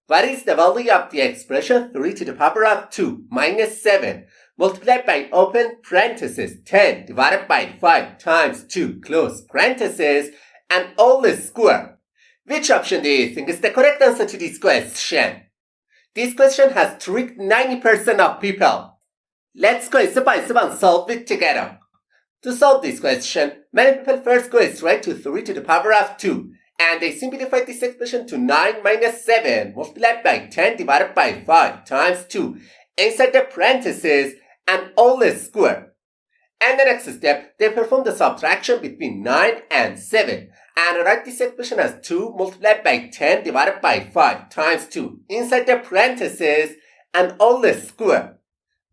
What is the value of the expression 3 to the power of 2 minus 7 multiplied by open parenthesis 10 divided by 5 times 2 close parenthesis and all the square? Which option do you think is the correct answer to this question? This question has tricked 90% of people. Let's go step by step and solve it together. To solve this question, many people first go straight to 3 to the power of 2 and they simplify this expression to 9 minus 7 multiplied by 10 divided by 5 times 2 inside the parentheses and all the square. And the next step, they perform the subtraction between 9 and 7 and write this expression as 2 multiplied by 10 divided by 5 times 2 inside the parentheses and all the square.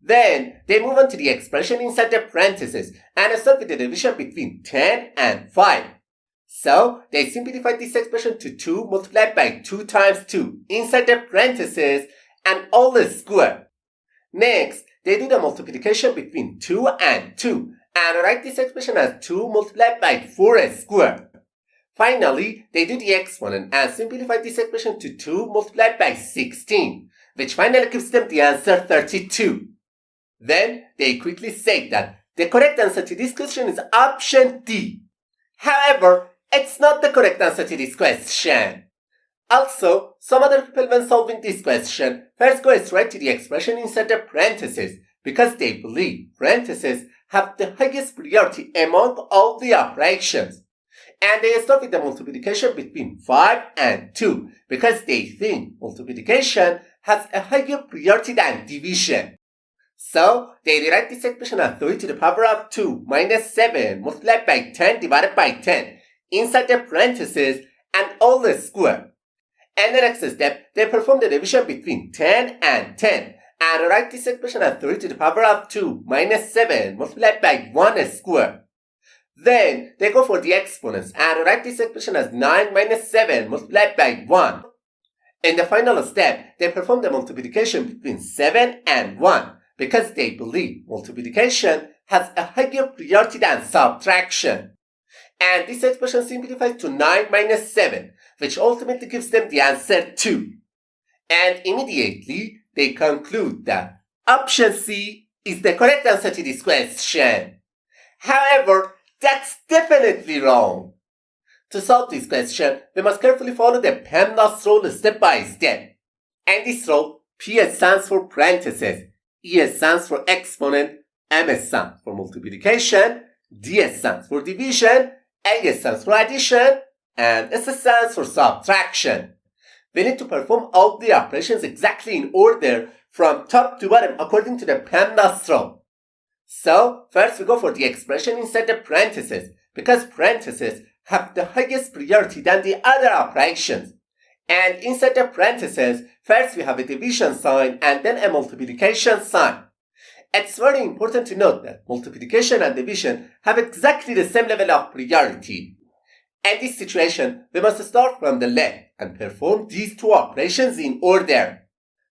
Then they move on to the expression inside the parentheses and start with the division between 10 and 5. So they simplify this expression to 2 multiplied by 2 times 2 inside the parentheses and all the square. Next, they do the multiplication between 2 and 2 and write this expression as 2 multiplied by 4 square. Finally, they do the exponent and simplify this expression to 2 multiplied by 16, which finally gives them the answer 32. Then they quickly say that the correct answer to this question is option D. However, it's not the correct answer to this question. Also, some other people when solving this question first go straight to the expression inside the parentheses because they believe parentheses have the highest priority among all the operations. And they start with the multiplication between 5 and 2 because they think multiplication has a higher priority than division. So, they rewrite this expression as 3 to the power of 2 minus 7 multiplied by 10 divided by 10 inside the parentheses and all the square. And the next step, they perform the division between 10 and 10 and write this expression as 3 to the power of 2 minus 7 multiplied by 1 square. Then, they go for the exponents and write this expression as 9 minus 7 multiplied by 1. In the final step, they perform the multiplication between 7 and 1 because they believe multiplication has a higher priority than subtraction. And this expression simplifies to 9 minus 7, which ultimately gives them the answer 2. And immediately, they conclude that option C is the correct answer to this question. However, that's definitely wrong. To solve this question, we must carefully follow the PEMDAS rule step by step. And this rule, P stands for parentheses, E stands for exponent, M stands for multiplication, D stands for division, A stands for addition, and S stands for subtraction. We need to perform all the operations exactly in order from top to bottom according to the PEMDAS rule. So, first we go for the expression inside the parentheses because parentheses have the highest priority than the other operations. And inside the parentheses, first we have a division sign and then a multiplication sign. It's very important to note that multiplication and division have exactly the same level of priority. In this situation, we must start from the left and perform these two operations in order.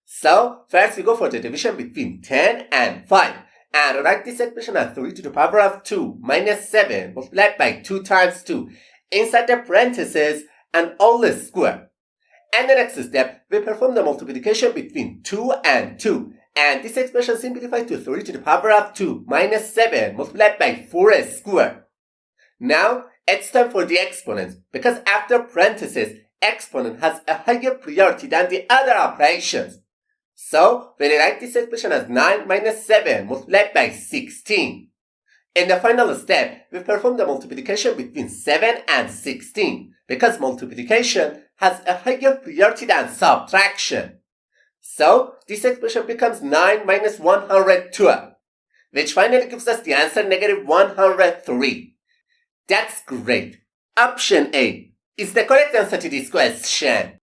So, first we go for the division between 10 and 5 and write this expression as 3 to the power of 2 minus 7 multiplied by 2 times 2 inside the parentheses and all the square. And the next step, we perform the multiplication between 2 and 2. And this expression simplifies to 3 to the power of 2 minus 7 multiplied by 4 square. Now, it's time for the exponents because after parentheses, exponent has a higher priority than the other operations. So, we rewrite this expression as 9 minus 7 multiplied by 16. In the final step, we perform the multiplication between 7 and 16 because multiplication has a higher priority than subtraction. So, this expression becomes 9 minus 112, which finally gives us the answer negative 103. That's great. Option A is the correct answer to this question.